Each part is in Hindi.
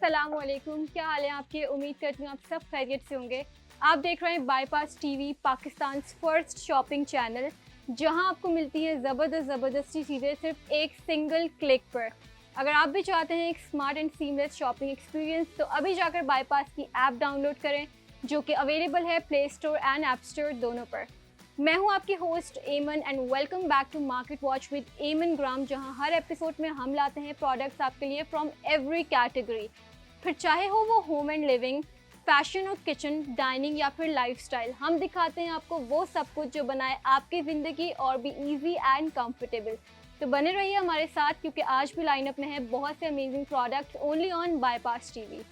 अस्सलामुअलैकुम, क्या हाल है आपके। उम्मीद करती हूँ आप सब खैरियत से होंगे। आप देख रहे हैं bypass TV, Pakistan first shopping channel, जहां आपको मिलती है ज़बरदस्ती चीज़ें सिर्फ एक सिंगल क्लिक पर। अगर आप भी चाहते हैं एक smart and seamless shopping experience तो अभी जाकर बाईपास की ऐप डाउनलोड करें, जो कि अवेलेबल है Play Store and App Store दोनों पर। मैं हूं आपकी host Aman and welcome back to Market watch with एमन ग्राम, जहां हर एपिसोड में हम लाते हैं प्रोडक्ट्स आपके लिए फ्रॉम एवरी कैटेगरी, फिर चाहे हो वो होम एंड लिविंग, फैशन और किचन, डाइनिंग या फिर लाइफस्टाइल। हम दिखाते हैं आपको वो सब कुछ जो बनाए आपकी ज़िंदगी और भी ईजी एंड कंफर्टेबल। तो बने रहिए हमारे साथ, क्योंकि आज भी लाइनअप में है बहुत से amazing products only on bypass TV.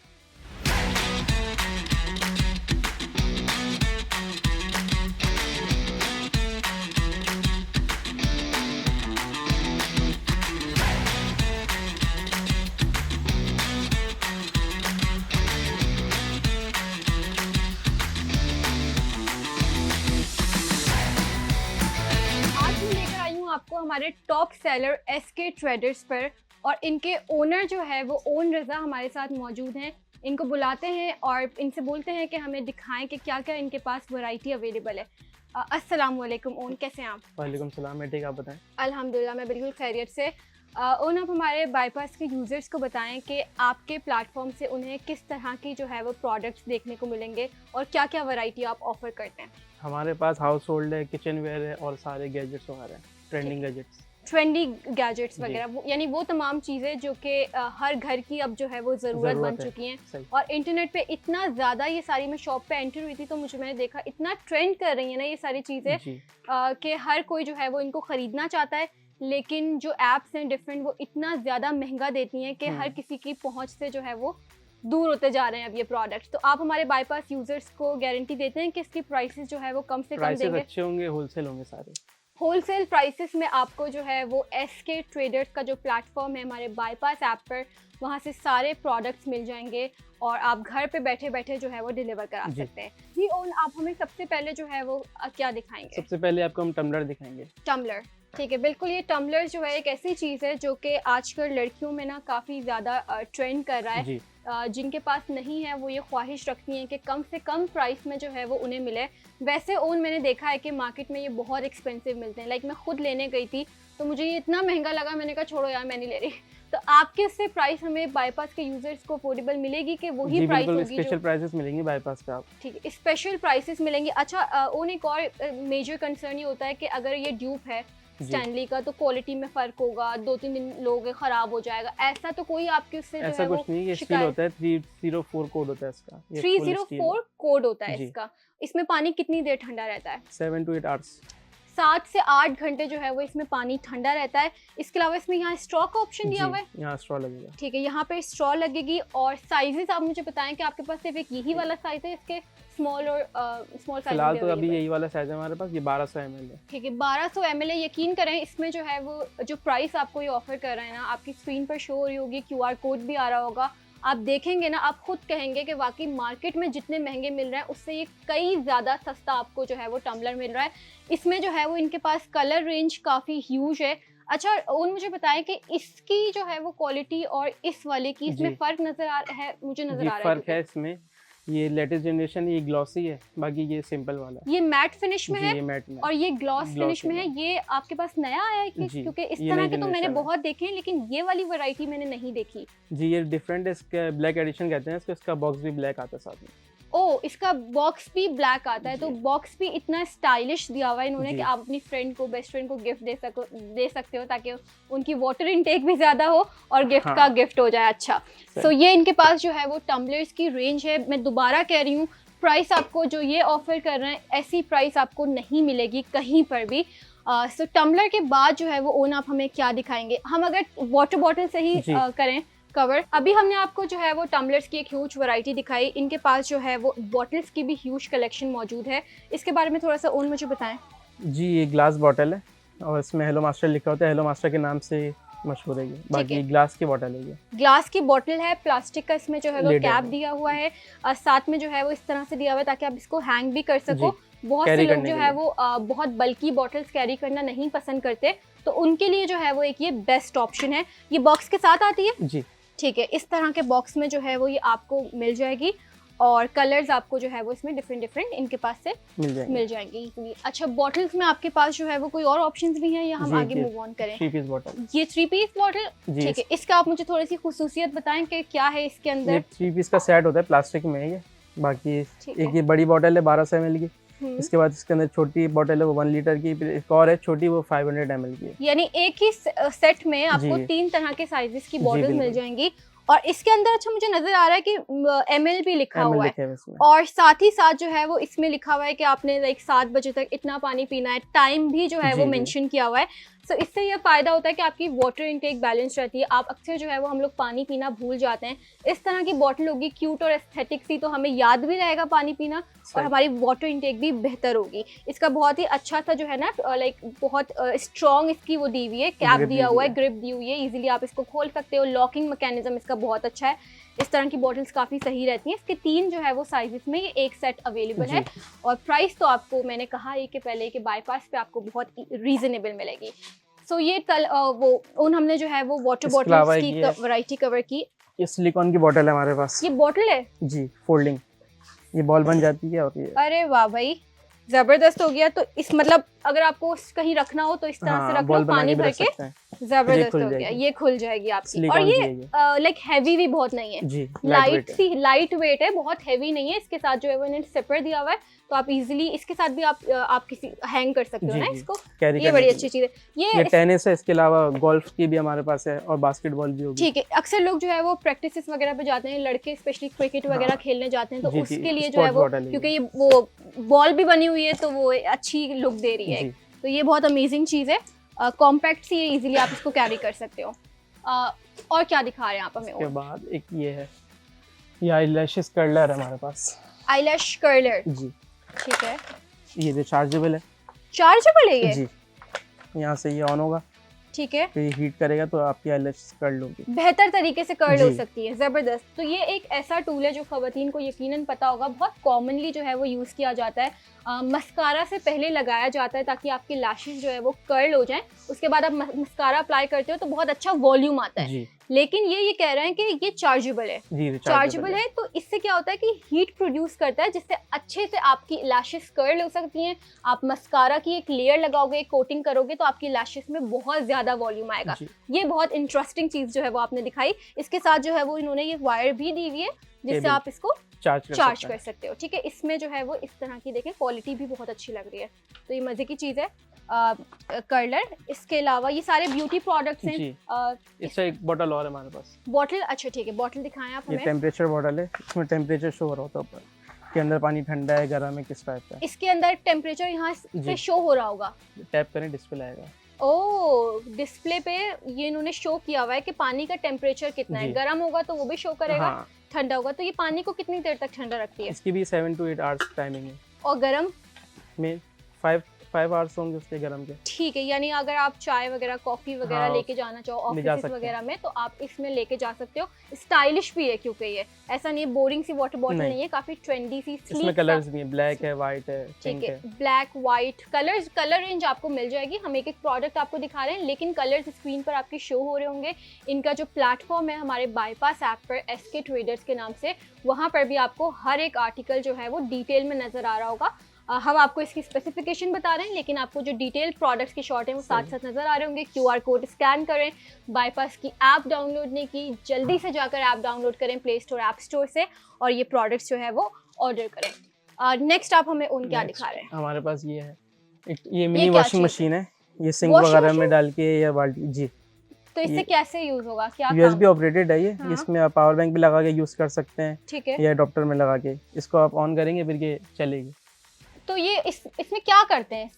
आपको हमारे टॉप सेलर एसके ट्रेडर्स पर, और इनके ओनर जो है वो ओन रज़ा हमारे साथ मौजूद हैं। इनको बुलाते हैं और इनसे बोलते हैं कि हमें दिखाएं कि क्या क्या इनके पास वैरायटी अवेलेबल है। अस्सलाम वालेकुम ओन, कैसे हैं आप? वालेकुम सलाम, मैं ठीक, आप बताएं। अल्हम्दुलिल्लाह मैं बिल्कुल खैरियत से। ओन, आप हमारे बाईपास के यूज़र्स को बताएं कि आपके प्लेटफॉर्म से उन्हें किस तरह की जो है वो प्रोडक्ट्स देखने को मिलेंगे और क्या क्या वैरायटी आप ऑफ़र करते हैं। हमारे पास हाउस होल्ड है, किचन वेयर है और सारे गैजेट्स वगैरह हैं, ट्रेंडिंग गैजेट्स। ट्रेंडी गैजेट्स वगैरह, यानी वो तमाम चीज़ें जो कि हर घर की अब जो है वो ज़रूरत बन चुकी हैं। और इंटरनेट पे इतना ज़्यादा ये सारी, मैं शॉप पे एंटर हुई थी तो मैंने देखा इतना ट्रेंड कर रही है ना ये सारी चीज़ें कि हर कोई जो है वो इनको ख़रीदना चाहता है, लेकिन जो ऐप्स हैं डिफरेंट वो इतना ज़्यादा महंगा देती हैं कि हर किसी की पहुँच से जो है वो दूर होते जा रहे हैं अब ये प्रोडक्ट्स। तो आप हमारे बाईपास यूज़र्स को गारंटी देते हैं कि इसकी प्राइसेस जो है वो कम से कम देंगे? अच्छे होंगे, होलसेल होंगे सारे। होलसेल प्राइसेस में आपको जो है वो एसके ट्रेडर्स का जो प्लेटफॉर्म है हमारे बाईपास ऐप पर, वहाँ से सारे प्रोडक्ट्स मिल जाएंगे और आप घर पे बैठे बैठे जो है वो डिलीवर करा सकते हैं। जी ओन, आप हमें सबसे पहले जो है वो क्या दिखाएंगे? सबसे पहले आपको हम टम्बलर दिखाएंगे। टम्बलर, ठीक है, बिल्कुल। ये टम्बलर जो है एक ऐसी चीज़ है जो कि आजकल लड़कियों में ना काफ़ी ज़्यादा ट्रेंड कर रहा है। जिनके पास नहीं है वो ये ख्वाहिश रखती हैं कि कम से कम प्राइस में जो है वो उन्हें मिले। वैसे ओन, मैंने देखा है कि मार्केट में ये बहुत एक्सपेंसिव मिलते हैं। लाइक मैं खुद लेने गई थी तो मुझे ये इतना महंगा लगा, मैंने कहा छोड़ो यार, मैं नहीं ले रही। तो आपके उससे प्राइस हमें बाईपास के यूजर्स को अफोर्डेबल मिलेगी कि वही प्राइस होगी? स्पेशल प्राइसेस मिलेंगी बाईपास पे आप। ठीक है, स्पेशल प्राइसेस मिलेंगी। अच्छा ओन, एक और मेजर कंसर्न ये होता है कि अगर ये ड्यूप है स्टैनली का तो क्वालिटी में फर्क होगा, 2-3 दिन लोगे खराब हो जाएगा, ऐसा तो कोई आपके उससे जो है वो कुछ नहीं, ये स्टील होता है, 304 कोड होता है इसका। 304 कोड होता है इसका। इसमें पानी कितनी देर ठंडा रहता है? 7 to 8 आवर्स। 7 से 8 घंटे जो है वो इसमें पानी ठंडा रहता है। इसके अलावा इसमें यहाँ स्ट्रॉ का ऑप्शन दिया हुआ है। यहाँ स्ट्रॉ लगेगा, ठीक है, यहाँ पे स्ट्रॉ लगेगी। और साइजेस आप मुझे बताएं कि आपके पास सिर्फ एक यही वाला साइज है इसके, स्मॉल और स्मॉल साइज? फिलहाल तो अभी यही वाला साइज है हमारे पास, ये 1200 ml है। ठीक है, 1200 ml है। यकीन करें इसमें जो है वो जो प्राइस आपको ये ऑफर कर रहे हैं ना, आपकी स्क्रीन पर शो हो रही होगी, QR कोड भी आ रहा होगा, आप देखेंगे ना आप खुद कहेंगे कि वाकई मार्केट में जितने महंगे मिल रहे हैं उससे ये कई ज़्यादा सस्ता आपको जो है वो टम्बलर मिल रहा है। इसमें जो है वो इनके पास कलर रेंज काफ़ी ह्यूज है। अच्छा ओन, मुझे बताएं कि इसकी जो है वो क्वालिटी और इस वाले की इसमें फ़र्क नज़र आ रहा है? मुझे नज़र आ रहा है फ़र्क है इसमें। ये लेटेस्ट जनरेशन, ये ग्लॉसी है, बाकी ये सिंपल वाला है। ये मैट फिनिश में है ये मैट में, और ये ग्लॉस फिनिश में है। ये आपके पास नया आया है क्योंकि इस तरह के तो मैंने बहुत देखे हैं लेकिन ये वाली वैरायटी मैंने नहीं देखी। जी ये डिफरेंट है, इसका ब्लैक एडिशन कहते हैं इसको। इसका बॉक्स भी ब्लैक आता है साथ में। ओ, इसका बॉक्स भी ब्लैक आता है, तो बॉक्स भी इतना स्टाइलिश दिया हुआ है इन्होंने कि आप अपनी फ्रेंड को, बेस्ट फ्रेंड को गिफ्ट दे सकते हो ताकि उनकी वाटर इनटेक भी ज़्यादा हो और गिफ्ट का गिफ्ट हो जाए। अच्छा, सो ये इनके पास जो है वो टम्बलर्स की रेंज है। मैं दोबारा कह रही हूँ, प्राइस आपको जो ये ऑफर कर रहे हैं ऐसी प्राइस आपको नहीं मिलेगी कहीं पर भी। सो टम्बलर के बाद जो है वो ओन, आप हमें क्या दिखाएंगे? हम अगर वाटर बॉटल से ही करें कवर, अभी हमने आपको जो है वो टम्बलर्स की एक ह्यूज वैरायटी दिखाई। इनके पास जो है वो बॉटल्स की भी ह्यूज कलेक्शन मौजूद है। इसके बारे में थोड़ा सा ओन मुझे बताएं। जी ये ग्लास बॉटल है और इसमें हेलो मास्टर लिखा होता है, हेलो मास्टर के नाम से मशहूर है ये। बाकी ग्लास की बॉटल है, ये ग्लास की बॉटल है, प्लास्टिक का इसमें जो है वो कैप दिया हुआ है और साथ में जो है वो इस तरह से दिया हुआ है ताकि आप इसको हैंग भी कर सको। बहुत से लोग जो है वो बहुत बल्की बॉटल्स कैरी करना नहीं पसंद करते, तो उनके लिए जो है वो एक ये बेस्ट ऑप्शन है। ये बॉक्स के साथ आती है जी। ठीक है, इस तरह के बॉक्स में जो है वो ये आपको मिल जाएगी और कलर्स आपको जो है वो इसमें डिफरेंट इनके पास से मिल जाएंगे इजीली। अच्छा, बॉटल्स में आपके पास जो है वो कोई और ऑप्शंस भी हैं या हम आगे मूव ऑन करें? 3 पीस बॉटल। ये 3 पीस बॉटल, ठीक है। इसका आप मुझे थोड़ी सी खुसूसियत बताएं कि क्या है इसके अंदर? ये 3 पीस का सेट होता है, प्लास्टिक में है ये। बाकी एक ये बड़ी बॉटल है 1200 ml की, इसके बाद इसके अंदर छोटी बॉटल है वो 1 लीटर की, एक और है छोटी वो 500 ml की है। यानी एक ही सेट में आपको 3 तरह के साइजेस की बॉटल मिल जाएंगी। और इसके अंदर अच्छा मुझे नजर आ रहा है कि ml भी लिखा हुआ है और साथ ही साथ जो है वो इसमें लिखा हुआ है कि आपने लाइक 7 बजे तक इतना पानी पीना है, टाइम भी जो है वो मेंशन किया हुआ है। सो इससे ये फायदा होता है कि आपकी वाटर इनटेक बैलेंस रहती है। आप अक्सर जो है वो हम लोग पानी पीना भूल जाते हैं। इस तरह की बॉटल होगी क्यूट और एस्थेटिक सी, तो हमें याद भी रहेगा पानी पीना और हमारी वाटर इनटेक भी बेहतर होगी। इसका बहुत ही अच्छा सा जो है ना लाइक बहुत स्ट्रॉन्ग इसकी वो दी हुई है, कैप दिया हुआ है, ग्रिप दी हुई है, इजीली आप इसको खोल सकते हो। लॉकिंग मैकेनिज्म इसका बहुत अच्छा है। इस तरह की बॉटल्स काफ़ी सही रहती हैं। इसके 3 जो है वो साइजेस में ये एक सेट अवेलेबल है और प्राइस तो आपको मैंने कहा ये कि पहले कि बाईपास पे आपको बहुत रीजनेबल मिलेगी। सो ये वो उन हमने जो है वो वाटर बॉटल्स की वैरायटी कवर की। ये सिलिकॉन की बॉटल है हमारे पास। ये बॉटल है जी, फोल्डिंग, ये बॉल बन जाती है और ये। अरे वाह भाई, जबरदस्त हो गया। तो इस मतलब अगर आपको कहीं रखना हो तो इस तरह से रख लो, पानी भर के, जबरदस्त हो गया। ये खुल जाएगी आपकी और ये लाइक हैवी भी बहुत नहीं है, लाइट वेट है, बहुत हैवी नहीं है। इसके साथ जो है वो इन्हें सिपर दिया हुआ है तो आप इजीली इसके साथ भी आप किसी हैंग कर सकते हो ना इसको, ये बड़ी अच्छी चीज है। ये टेनिस है, इसके अलावा गोल्फ की भी हमारे पास है और बास्केटबॉल भी होगी। ठीक है, अक्सर लोग जो है वो प्रैक्टिसेस वगैरह पे जाते हैं, लड़के स्पेशली क्रिकेट वगैरह खेलने जाते हैं, तो उसके लिए जो है वो क्योंकि ये वो बॉल भी बनी हुई है तो वो अच्छी लुक दे रही है, तो ये बहुत अमेजिंग चीज़ है। कॉम्पैक्ट सी है, इजीली आप इसको कैरी कर सकते हो। और क्या दिखा रहे हैं आप हमें? उसके बाद एक ये है, ये आईलैशेस कर्लर है हमारे पास। आईलैश कर्लर जी, ठीक है। ये रिचार्जेबल है। चार्जेबल है ये जी, यहाँ से ये ऑन होगा, ठीक है, तो ये हीट करेगा तो आपकी आईलैशेस कर्ल होगी, बेहतर तरीके से कर्ल हो सकती है। जबरदस्त। तो ये एक ऐसा टूल है जो खवातीन को यकीनन पता होगा, बहुत कॉमनली जो है वो यूज़ किया जाता है। मस्कारा से पहले लगाया जाता है ताकि आपके लैशेस जो है वो कर्ल हो जाएं। उसके बाद आप मस्कारा अप्लाई करते हो तो बहुत अच्छा वॉल्यूम आता है। लेकिन ये कह रहे हैं कि ये चार्जेबल है, चार्जेबल है, तो इससे क्या होता है कि हीट प्रोड्यूस करता है जिससे अच्छे से आपकी लैशेस कर्ल हो सकती हैं। आप मस्कारा की एक लेयर लगाओगे, कोटिंग करोगे तो आपकी लैशेस में बहुत ज़्यादा वॉल्यूम आएगा। ये बहुत इंटरेस्टिंग चीज़ जो है वो आपने दिखाई। इसके साथ जो है वो इन्होंने ये वायर भी दी हुई है जिससे आप इसको चार्ज कर सकते हो। ठीक है, इसमें जो है वो इस तरह की देखें क्वालिटी भी बहुत अच्छी लग रही है, तो ये मज़े की चीज़ है। कर्लर, इसके अलावा ये सारे ब्यूटी प्रोडक्ट्स हैं। इससे एक बोतल और है हमारे पास। बोतल, अच्छा ठीक है, बोतल दिखाएं आप हमें। ये टेम्परेचर बोतल है, इसमें टेम्परेचर शो हो रहा होता है ऊपर, के अंदर पानी ठंडा है, गर्म है, किस टाइप का है। इसके अंदर टेम्परेचर यहाँ पे शो हो रहा होगा, टैप करें डिस्प्ले आएगा। ओह, डिस्प्ले पे ये इन्होंने शो किया हुआ है कि पानी का टेम्परेचर कितना है। गर्म होगा तो वो भी शो करेगा, ठंडा होगा तो ये पानी को कितनी देर तक ठंडा रखती है? इसकी भी 7 to 8 आवर्स टाइमिंग है। और गर्म में 5 आवर्स होंगे उसके गर्म के। ठीक है, यानी अगर आप चाय वगैरह, कॉफी वगैरह लेके जाना चाहो ऑफिस वगैरह में तो आप इसमें लेके जा सकते हो। स्टाइलिश भी है क्योंकि ये ऐसा नहीं है बोरिंग सी वाटर बॉटल नहीं है, काफी ट्रेंडी सी, स्लीक। इसमें कलर्स भी हैं, ब्लैक है, व्हाइट है, पिंक है, black, white colours, colour range आपको मिल जाएगी। हम एक एक प्रोडक्ट आपको दिखा रहे हैं लेकिन कलर्स स्क्रीन पर आपके शो हो रहे होंगे। इनका जो प्लेटफॉर्म है हमारे बाईपास ऐप पर SK ट्रेडर्स के नाम से, वहाँ पर भी आपको हर एक आर्टिकल जो है वो डिटेल में नजर आ रहा होगा। हम आपको इसकी स्पेसिफिकेशन बता रहे हैं लेकिन आपको जो डिटेल प्रोडक्ट्स के शॉट हैं वो साथ साथ नज़र आ रहे होंगे। QR कोड स्कैन करें, बाईपास की ऐप डाउनलोड नहीं की, जल्दी से जाकर ऐप डाउनलोड करें प्ले स्टोर, ऐप स्टोर से, और ये प्रोडक्ट्स जो है वो ऑर्डर करें। नेक्स्ट आप हमें उन क्या दिखा रहे हैं? हमारे पास ये है, ये मिनी वॉशिंग मशीन है, ये सिंक वगैरह में डाल के या बाल्टी। जी, तो इससे कैसे यूज होगा? क्या USB ऑपरेटेड है ये, इसमें आप पावर बैंक भी लगा के यूज कर सकते हैं। ठीक है, या अडॉप्टर में लगा के इसको आप ऑन करेंगे फिर ये चलेगी। तो ये इसमें क्या करते हैं?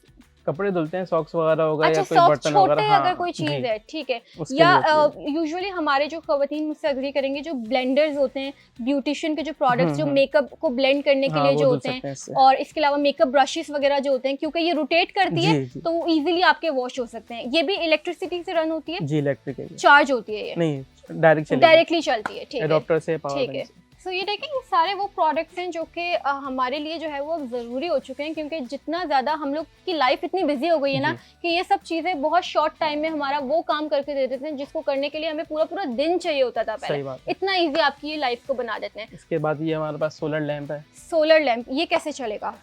कपड़े धुलते हैं, सॉक्स वगैरह होगा, अच्छा, या कोई बर्तन वगैरह, छोटे अगर कोई चीज है, ठीक है। या यूजुअली हमारे जो खवातीन मुझसे एग्री करेंगे, जो ब्लेंडर्स होते हैं, ब्यूटिशियन के जो प्रोडक्ट्स जो मेकअप को ब्लेंड करने के लिए जो होते हैं, और इसके अलावा मेकअप ब्रशेस वगैरह जो होते हैं, क्योंकि ये रोटेट करती है तो वो इजीली आपके वॉश हो सकते हैं। ये भी इलेक्ट्रिसिटी से रन होती है? जी, इलेक्ट्रिक है, चार्ज होती है ये? नहीं, डायरेक्टली चलती है। ठीक है, अडॉप्टर से, ठीक है, सो ये देखें, ये सारे वो प्रोडक्ट्स हैं जो कि हमारे लिए जो है वो अब ज़रूरी हो चुके हैं, क्योंकि जितना ज़्यादा हम लोग की लाइफ इतनी बिजी हो गई है ना कि ये सब चीज़ें बहुत शॉर्ट टाइम में हमारा वो काम करके दे देते हैं जिसको करने के लिए हमें पूरा पूरा दिन चाहिए होता था पहले। इतना ईजी आपकी ये लाइफ को बना देते हैं। इसके बाद ये हमारे पास सोलर लैंप है। सोलर लैंप, ये कैसे चलेगा?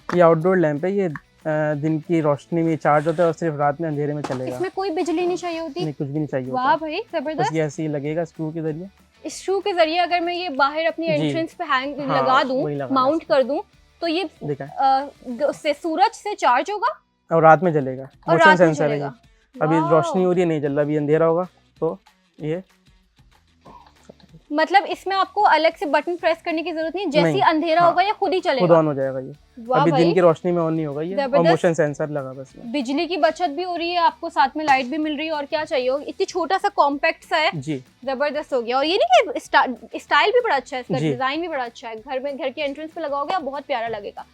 ये आउटडोर लैंप है, ये दिन की रोशनी में चार्ज होता है और सिर्फ रात में अंधेरे में चलेगा। इसमें कोई बिजली नहीं चाहिए होती? नहीं, कुछ भी नहीं चाहिए होता। वाह भाई, जबरदस्त। ये ऐसे ही लगेगा स्क्रू के जरिए। इस शू के जरिए अगर मैं ये बाहर अपनी एंट्रेंस पे हैंग लगा दूं, माउंट कर दूं, तो ये उससे सूरज से चार्ज होगा और रात में जलेगा। मोशन सेंसर है। अभी रोशनी हो रही है, नहीं जल रहा, अभी अंधेरा होगा तो ये मतलब इसमें आपको अलग से बटन प्रेस करने की जरूरत नहीं, जैसे ही अंधेरा होगा ये खुद ही चलेगा, खुद ऑन हो जाएगा ये। अभी दिन की रोशनी में ऑन नहीं होगा ये, और मोशन सेंसर लगा बस। बिजली की बचत भी हो रही है आपको, साथ में लाइट भी मिल रही है, और क्या चाहिए हो। इतनी छोटा सा कॉम्पैक्ट सा है जी, जबरदस्त हो गया। और ये नहीं कि स्टाइल भी बड़ा अच्छा है इसका, डिजाइन भी बड़ा अच्छा है। घर के एंट्रेंस पे लगाओगे आप, बहुत प्यारा लगेगा।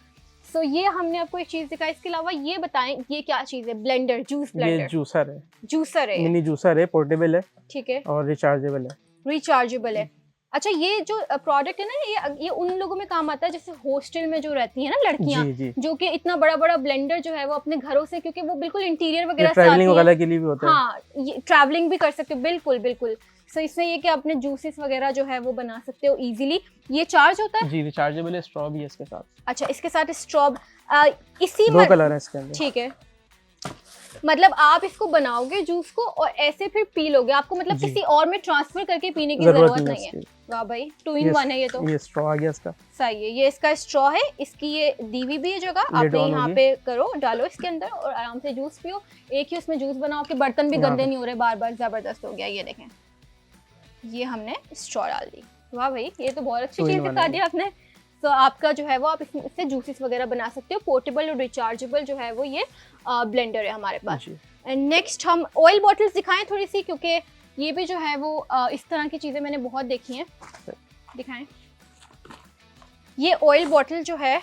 सो ये हमने आपको एक चीज दिखाई। इसके अलावा ये बताएं, ये क्या चीज है? Blender, juice blender. ये जूसर है। जूसर है, मिनी जूसर है, पोर्टेबल है, ठीक है, और रिचार्जेबल है। रिचार्जेबल है। अच्छा, ये जो प्रोडक्ट है ना, ये उन लोगों में काम आता है जैसे हॉस्टल में जो रहती है ना लड़कियां, जो कि इतना बड़ा बड़ा ब्लेंडर जो है वो अपने घरों से, क्योंकि वो बिल्कुल इंटीरियर वगैरह से ट्रैवलिंग वगैरह के लिए भी होता है। हाँ, ये ट्रैवलिंग भी कर सकते हो, बिल्कुल बिल्कुल। सो इसमें ये कि अपने जूसेस वगैरह जो है वो बना सकते हो इजीली। ये चार्ज होता है? जी, रिचार्जेबल है। स्ट्रॉ भी है इसके साथ। अच्छा, इसके साथ स्ट्रॉ, इसी दो कलर है इसके अंदर, ठीक है। मतलब आप इसको बनाओगे जूस को और ऐसे फिर पी लोगे, आपको मतलब किसी और में ट्रांसफर करके पीने की जरूरत नहीं है। वाह भाई, 2 in 1 है ये तो। ये स्ट्रॉ आ गया इसका, सही है। ये इसका स्ट्रॉ है, इसकी ये दीवी भी है जगह, आप यहाँ पे करो, डालो इसके अंदर और आराम से जूस पियो। एक ही उसमें जूस बनाओ कि बर्तन भी गंदे नहीं हो रहे बार बार। जबरदस्त हो गया। ये देखें, ये हमने स्ट्रॉ डाल दी। वाह भाई, ये तो बहुत अच्छी चीज दिखा दी आपने। तो आपका जो है वो आप इससे जूसेस वगैरह बना सकते हो। पोर्टेबल और रिचार्जेबल जो है वो ये ब्लेंडर है हमारे पास। एंड नेक्स्ट हम ऑयल बॉटल्स दिखाएं थोड़ी सी, क्योंकि ये भी जो है वो इस तरह की चीज़ें मैंने बहुत देखी हैं। दिखाएं, ये ऑयल बॉटल जो है,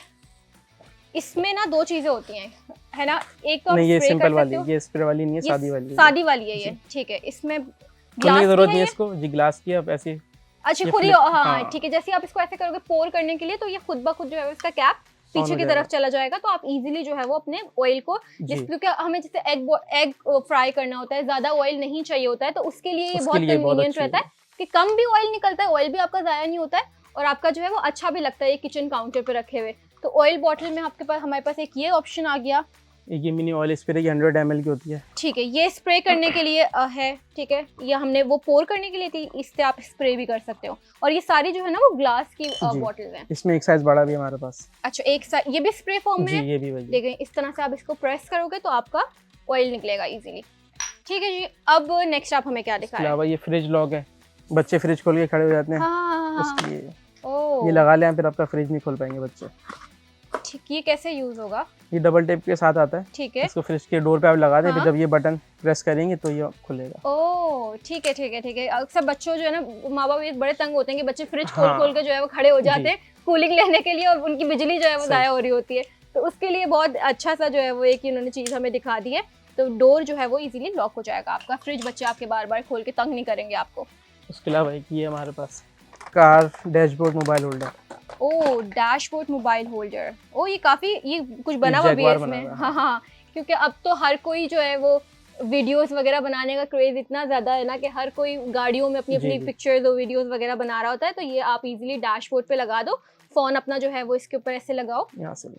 इसमें ना 2 चीज़ें होती हैं, है ना। एक तो ये सिंपल वाली, ये स्प्रे वाली नहीं है, सादी वाली। सादी वाली है ये, ठीक है। इसमें ग्लास की जरूरत नहीं है इसको जी, ग्लास की आप ऐसे, अच्छा खुद ही, हाँ ठीक है। जैसे आप इसको ऐसे करोगे पोर करने के लिए, तो ये खुद ब खुद जो है इसका कैप पीछे की तरफ चला जाएगा, तो आप इजीली जो है वो अपने ऑयल को, क्योंकि हमें जैसे एग फ्राई करना होता है, ज्यादा ऑयल नहीं चाहिए होता है, तो उसके लिए ये बहुत कन्वीनियंट रहता है कि कम भी ऑयल निकलता है, ऑयल भी आपका जाया नहीं होता है, और आपका जो है वो अच्छा भी लगता है किचन काउंटर पे रखे हुए। तो ऑयल बॉटल में आपके पास, हमारे पास एक ये ऑप्शन आ गया। ये मिनी ऑयल स्प्रे 100 ml की होती है, ठीक है। ये स्प्रे करने के लिए है, ठीक है। ये हमने वो पोर करने के लिए थी, इससे आप स्प्रे भी कर सकते हो। और ये सारी जो है ना वो ग्लास की बॉटल्स हैं। इसमें एक साइज बड़ा भी हमारे पास। अच्छा, एक साइज, ये भी स्प्रे फॉर्म में है? ये भी वही। देखिए, इस तरह से आप इसको प्रेस करोगे तो आपका ऑयल निकलेगा इजीली। ठीक है जी। अब नेक्स्ट आप हमें क्या दिखा रहे हैं? ये फ्रिज लॉक है, बच्चे फ्रिज खोल के खड़े हो जाते हैं। हाँ, ये लगा लें, फिर आपका फ्रिज नहीं खोल पाएंगे बच्चे। ठीक, ये कैसे यूज होगा? ये डबल टेप के साथ आता है, ठीक है। इसको फ्रिज के डोर पे आप लगा दें, फिर जब ये बटन प्रेस करेंगे तो ये खुलेगा। ओह, ठीक है ठीक है ठीक है। अक्सर बच्चों जो है ना, माँ बाप ये बड़े तंग होते हैं कि बच्चे फ्रिज खोल के जो है वो खड़े हो जाते हैं कूलिंग लेने के लिए, और उनकी बिजली जो है वो ज़ाया हो रही होती है। तो उसके लिए बहुत अच्छा सा जो है वो एक इन्होंने चीज़ हमें दिखा दी है। तो डोर जो है वो इजीली लॉक हो जाएगा आपका, फ्रिज बच्चे आपके बार बार खोल के तंग नहीं करेंगे आपको। उसके अलावा ये हमारे पास कार डैशबोर्ड मोबाइल होल्डर। ओह, डैशबोर्ड मोबाइल होल्डर। ओह, ये काफ़ी, ये कुछ बना हुआ भी है इसमें। हाँ, क्योंकि अब तो हर कोई जो है वो वीडियोस वगैरह बनाने का क्रेज इतना ज़्यादा है ना कि हर कोई गाड़ियों में अपनी अपनी पिक्चर्स और वीडियोस वगैरह बना रहा होता है। तो ये आप इजीली डैशबोर्ड पे लगा दो, फ़ोन अपना जो है वो इसके ऊपर ऐसे लगाओ, यहाँ से,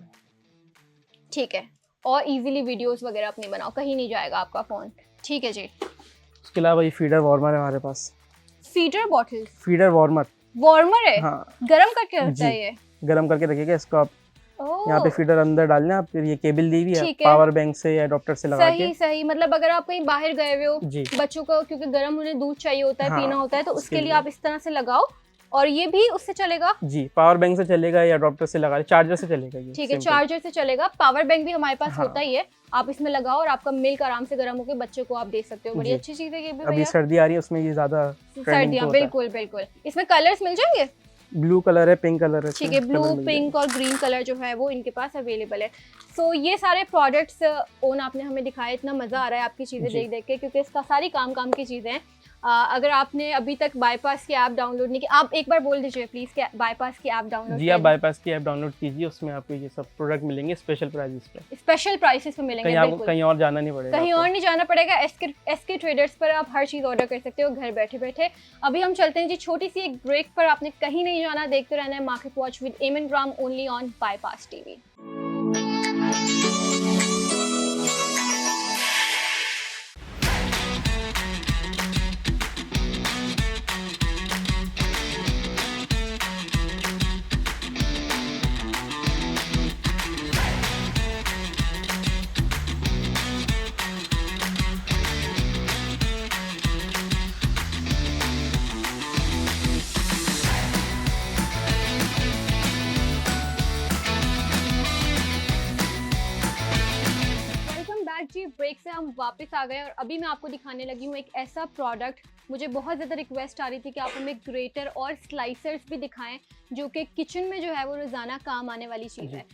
ठीक है, और इजीली वीडियोस वगैरह अपनी बनाओ, कहीं नहीं जाएगा आपका फ़ोन। ठीक है जी। उसके अलावा ये फीडर वार्मर है हमारे पास। फीडर बॉटल, फीडर वार्मर है? हाँ। गरम करके रखता है ये? गरम करके रखिएगा इसको आप। यहाँ पे फीडर अंदर डालना आप, फिर ये केबल दी हुई है, पावर बैंक से या अडॉप्टर से लगा के। सही। मतलब अगर आप कहीं बाहर गए हुए हो, बच्चों को क्योंकि गर्म उन्हें दूध चाहिए होता है, पीना होता है, तो उसके लिए आप इस तरह से लगाओ, और ये भी उससे चलेगा जी, पावर बैंक से चलेगा या अडॉप्टर से लगा, चार्जर से चलेगा ये। ठीक है, चार्जर से चलेगा। पावर बैंक भी हमारे पास होता ही है, आप इसमें लगाओ और आपका मिल्क आराम से गर्म होकर बच्चे को आप दे सकते हो। बड़ी अच्छी चीज है ये भी। अभी सर्दी आ रही है, उसमें ये ज्यादा सर्दियाँ, बिल्कुल। इसमें कलर्स मिल जाएंगे? ब्लू कलर है, पिंक कलर है। ठीक है, ब्लू, पिंक और ग्रीन कलर जो है वो इनके पास अवेलेबल है। सो ये सारे प्रोडक्ट्स ओन आपने हमें दिखाए, इतना मजा आ रहा है आपकी चीजें देख के, क्योंकि इसका सारी काम की चीजें हैं। अगर आपने अभी तक बाईपास की ऐप डाउनलोड नहीं की, आप एक बार बोल दीजिए प्लीज कि बाईपास की ऐप डाउनलोड जी, आप बाईपास की ऐप डाउनलोड कीजिए, उसमें आपको ये सब प्रोडक्ट मिलेंगे स्पेशल प्राइसेस पे। स्पेशल प्राइसेस पे मिलेंगे, कहीं आपको बिल्कुल कहीं और जाना नहीं पड़ेगा, कहीं आपको। और नहीं जाना पड़ेगा। एसके ट्रेडर्स पर आप हर चीज़ ऑर्डर कर सकते हो घर बैठे बैठे। अभी हम चलते हैं जी छोटी सी एक ब्रेक पर, आपने कहीं नहीं जाना, देखते रहना है मार्केट वॉच विद एमन ग्राम ओनली ऑन बाईपास टीवी। जी ब्रेक से हम वापस आ गए और अभी मैं आपको दिखाने लगी हूँ एक ऐसा प्रोडक्ट, मुझे बहुत ज़्यादा रिक्वेस्ट आ रही थी कि आप हमें ग्रेटर और स्लाइसर्स भी दिखाएं जो कि किचन में जो है वो रोज़ाना काम आने वाली चीज़ है।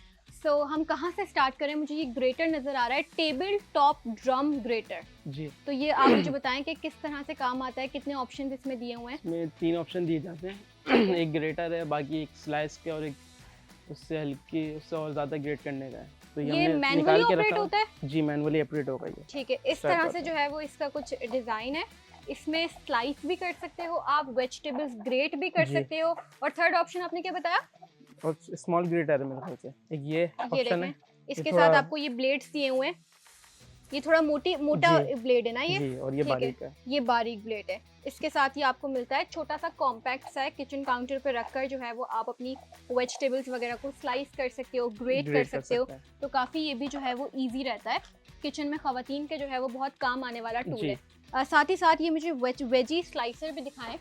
सो हम कहाँ से स्टार्ट करें? मुझे ये ग्रेटर नज़र आ रहा है, टेबल टॉप ड्रम ग्रेटर जी। तो ये आप मुझे बताएं कि किस तरह से काम आता है, कितने ऑप्शन इसमें दिए हुए हैं? इसमें 3 ऑप्शन दिए जाते हैं एक ग्रेटर है, बाकी एक स्लाइस के और एक उससे हल्की, उससे और ज़्यादा ग्रेट करने का है। तो ये मैनुअली ऑपरेट होता है? जी, मैनुअली ऑपरेट होगा ये। ठीक है, इस तरह से जो है वो इसका कुछ डिज़ाइन है। इसमें स्लाइस भी कर सकते हो आप, वेजिटेबल्स ग्रेट भी कर सकते हो, और थर्ड ऑप्शन आपने क्या बताया? और स्मॉल ग्रेटर है मेरे ख्याल से, एक ये ऑप्शन है। इसके साथ आपको ये ब्लेड्स दिए हुए हैं, ये थोड़ा मोटा ब्लेड है ना ये जी, और ये बारीक है, ये बारीक ब्लेड है। इसके साथ ही आपको मिलता है छोटा सा कॉम्पैक्ट सा है, किचन काउंटर पे रखकर जो है वो आप अपनी वेजिटेबल्स वगैरह को स्लाइस कर सकते हो, ग्रेट कर सकते हो। तो काफ़ी ये भी जो है वो इजी रहता है, किचन में खवातीन के जो है वो बहुत काम आने वाला टूल है। साथ ही साथ ये मुझे वेजी स्लाइसर भी दिखाएं,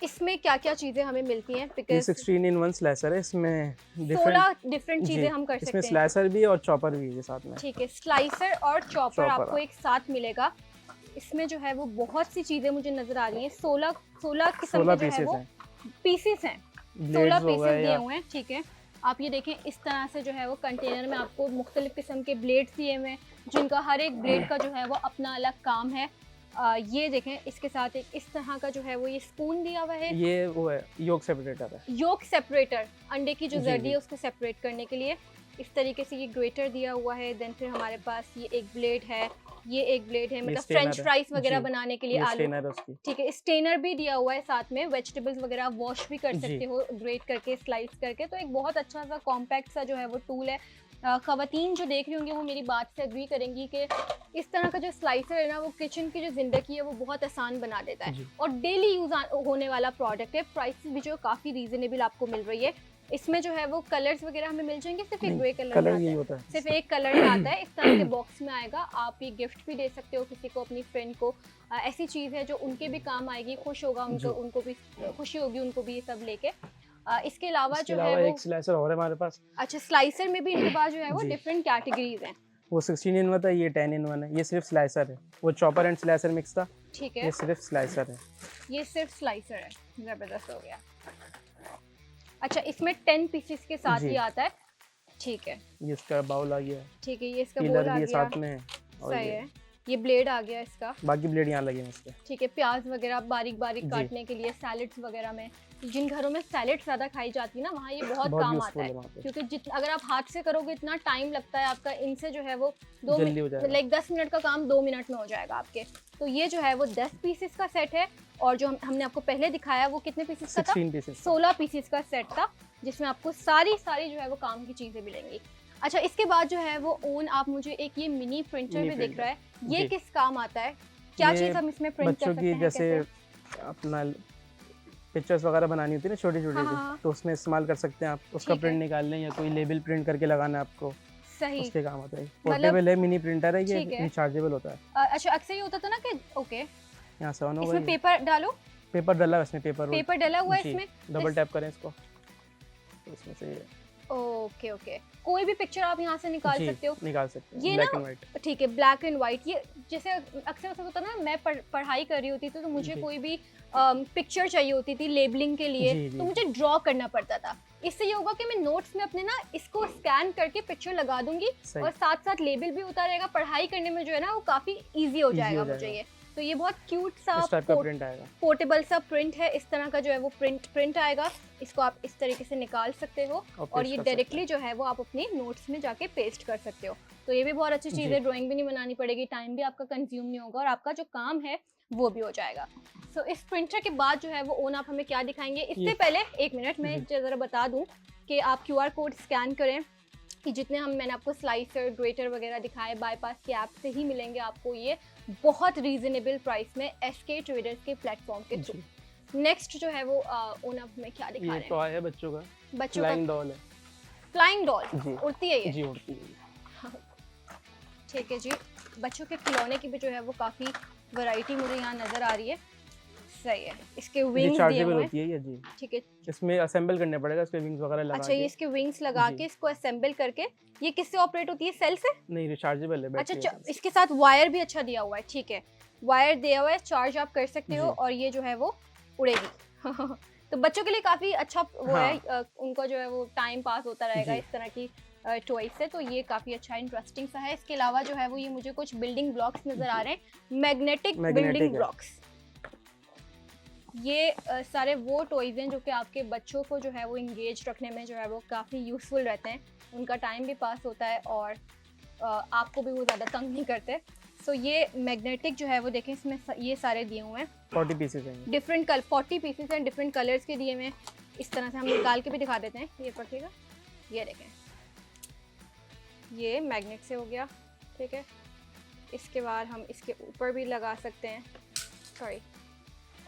इसमें क्या क्या चीजें हमें मिलती हैं? बिकॉज़ 16-in-1 स्लाइसर है, इसमें 16 डिफरेंट चीजें हम कर सकते हैं। इसमें स्लाइसर भी और चॉपर भी है साथ में। ठीक है, स्लाइसर और चॉपर आपको एक साथ मिलेगा। इसमें जो है वो बहुत सी चीजें मुझे नजर आ रही हैं। 16 किस्म के जो है वो पीसेस हैं, 16 पीसेस दिए हुए हैं। ठीक है, आप ये देखें, इस तरह से जो है वो कंटेनर में आपको मुख्तलिफ किस्म के ब्लेड्स दिए हुए हैं, जिनका हर एक ब्लेड का जो है वो अपना अलग काम है। ये देखें, इसके साथ एक इस तरह का जो है वो ये स्पून दिया हुआ है, ये वो है योक सेपरेटर है, योक सेपरेटर, अंडे की जो जर्दी है उसको सेपरेट करने के लिए। इस तरीके से ये ग्रेटर दिया हुआ है। देन फिर हमारे पास ये एक ब्लेड है, ये एक ब्लेड है, मतलब फ्रेंच फ्राइज वगैरह बनाने के लिए आलू। ठीक है, स्टेनर भी दिया हुआ है साथ में, वेजिटेबल्स वगैरह वॉश भी कर सकते हो ग्रेट करके, स्लाइस करके। तो एक बहुत अच्छा सा कॉम्पैक्ट सा जो है वो टूल है। ख़वातीन जो देख रही होंगी वो मेरी बात से एग्री करेंगी कि इस तरह का जो स्लाइसर है ना, वो किचन की जो ज़िंदगी है वो बहुत आसान बना देता है और डेली यूज़ होने वाला प्रोडक्ट है। प्राइसेस भी जो काफ़ी रीज़नेबल आपको मिल रही है। इसमें जो है वो कलर्स वगैरह हमें मिल जाएंगे, सिर्फ एक ग्रे कलर में आता है, सिर्फ एक कलर में आता है। इस तरह के बॉक्स में आएगा, आप ये गिफ्ट भी दे सकते हो किसी को, अपनी फ्रेंड को। ऐसी चीज़ है जो उनके भी काम आएगी, खुश होगा उनको भी खुशी होगी उनको भी ये सब लेके। इसके अलावा जो है वो एक स्लाइसर और है हमारे पास। अच्छा, स्लाइसर में भी इनके पास जो है वो डिफरेंट कैटेगरीज हैं। वो 16-in-1 था, ये 10-in-1 है। ये सिर्फ स्लाइसर है, वो चॉपर एंड स्लाइसर मिक्स था। ठीक है, ये सिर्फ स्लाइसर है, ये सिर्फ स्लाइसर है। जबरदस्त हो गया। अच्छा, इसमें 10 पीसेस के साथ ही आता है। ठीक है, ये इसका बाउल आ गया। ठीक है, ये इसका बाउल आ गया साथ में, सही है। ये ब्लेड आ गया इसका, बाकी ब्लेड यहाँ लगे हैं इसके। ठीक है, प्याज वगैरह बारीक बारीक काटने के लिए, सैलेड्स वगैरह में, जिन घरों में सैलेड ज़्यादा खाई जाती है ना, वहाँ ये बहुत काम आता है, क्योंकि अगर आप हाथ से करोगे इतना टाइम लगता है आपका, इनसे जो है वो 10 मिनट का काम 2 मिनट में हो जाएगा आपके। तो ये जो है वो 10 पीसेस का सेट है, और जो हमने आपको पहले दिखाया वो कितने पीसेस का था? 16 पीसेस का सेट था, जिसमें आपको सारी जो है वो काम की चीज़ें मिलेंगी। अच्छा, इसके बाद जो है वो आप मुझे एक ये मिनी प्रिंटर भी दिख रहा है, ये किस काम आता है? क्या चीज़ हम इसमें प्रिंट कर सकते हैं? जैसे अपना पिक्चर्स वगैरह बनानी होती है ना छोटी छोटी, तो उसमें इस्तेमाल कर सकते हैं आप, उसका प्रिंट निकाल लें या कोई लेबल प्रिंट करके लगाना है आपको, सही, उसके काम आता है। पोर्टेबल है, मिनी प्रिंटर है, ये रिचार्जेबल होता है। अच्छा, अक्सर ये होता था ना कि ओके यहाँ से ऑन हो इसमें पेपर डालो, पेपर डला है इसमें, पेपर डला हुआ है इसमें, डबल टैप करें इसको, इसमें से ओके कोई भी पिक्चर आप यहाँ से निकाल सकते हो, ये ब्लैक एंड व्हाइट। ठीक है, ब्लैक एंड व्हाइट। ये जैसे अक्सर ऐसा होता ना, मैं पढ़ाई कर रही होती थी तो मुझे कोई भी पिक्चर चाहिए होती थी लेबलिंग के लिए, तो मुझे ड्रॉ करना पड़ता था। इससे ये होगा कि मैं नोट्स में अपने ना इसको स्कैन करके पिक्चर लगा दूंगी और साथ साथ लेबल भी होता रहेगा। पढ़ाई करने में जो है ना वो काफ़ी ईजी हो जाएगा मुझे ये। तो ये बहुत क्यूट सा इस टाइप का प्रिंट आएगा, पोर्टेबल सा प्रिंट है। इस तरह का जो है वो प्रिंट आएगा। इसको आप इस तरीके से निकाल सकते हो और ये डायरेक्टली जो है वो आप अपने नोट्स में जाके पेस्ट कर सकते हो। तो ये भी बहुत अच्छी चीज़ है, ड्राइंग भी नहीं बनानी पड़ेगी, टाइम भी आपका कंज्यूम नहीं होगा और आपका जो काम है वो भी हो जाएगा। सो इस प्रिंटर के बाद जो है वो ओन आप हमें क्या दिखाएंगे? इससे पहले एक मिनट में ज़रा बता दूँ कि आप QR कोड स्कैन करें कि जितने मैंने आपको स्लाइसर, ग्रेटर वगैरह दिखाए बाईपास के ऐप से ही मिलेंगे आपको ये बहुत रीजनेबल प्राइस में SK ट्रेडर्स के प्लेटफॉर्म के थ्रू। नेक्स्ट जो है वो ओन आप हमें क्या दिखा रहे हैं? ये टॉय है बच्चों का, फ्लाइंग डॉल है। फ्लाइंग डॉल उड़ती है ये? जी उड़ती है। ठीक है जी। बच्चों के खिलौने की भी जो है वो काफ़ी वैरायटी मुझे यहाँ नज़र आ रही है। सही है। इसके विंग्स दिए हुए होती है ये जी। ठीक है। इसमें असेंबल करने पड़ेगा, इसके विंग्स वगैरह लगा अच्छा, ये इसके विंग्स लगा के इसको असेंबल करके, ये किससे ऑपरेट होती है? सेल से? नहीं, रिचार्जेबल है। अच्छा, इसके साथ वायर भी अच्छा दिया हुआ है। ठीक है, वायर दिया हुआ है, चार्ज आप कर सकते हो और ये जो है वो उड़ेगी। तो बच्चों के लिए काफ़ी अच्छा वो है, उनका जो है वो टाइम पास होता रहेगा इस तरह की टॉय से। तो ये काफ़ी अच्छा इंटरेस्टिंग सा है। इसके अलावा जो है वो ये मुझे कुछ बिल्डिंग ब्लॉक्स नज़र आ रहे हैं, मैग्नेटिक बिल्डिंग ब्लॉक्स। ये सारे वो टॉयज़ हैं जो कि आपके बच्चों को जो है वो इंगेज रखने में जो है वो काफ़ी यूज़फुल रहते हैं। उनका टाइम भी पास होता है और आपको भी वो ज़्यादा तंग नहीं करते। सो ये मैग्नेटिक जो है वो देखें, इसमें ये सारे दिए हुए हैं, 40 पीसेस हैं, डिफरेंट 40 पीसेस हैं, डिफरेंट कलर्स के दिए हुए हैं। इस तरह से हम निकाल के भी दिखा देते हैं, ये पड़ेगा। ये देखें, ये मैग्नेट से हो गया। ठीक है, इसके बाद हम इसके ऊपर भी लगा सकते हैं, सॉरी,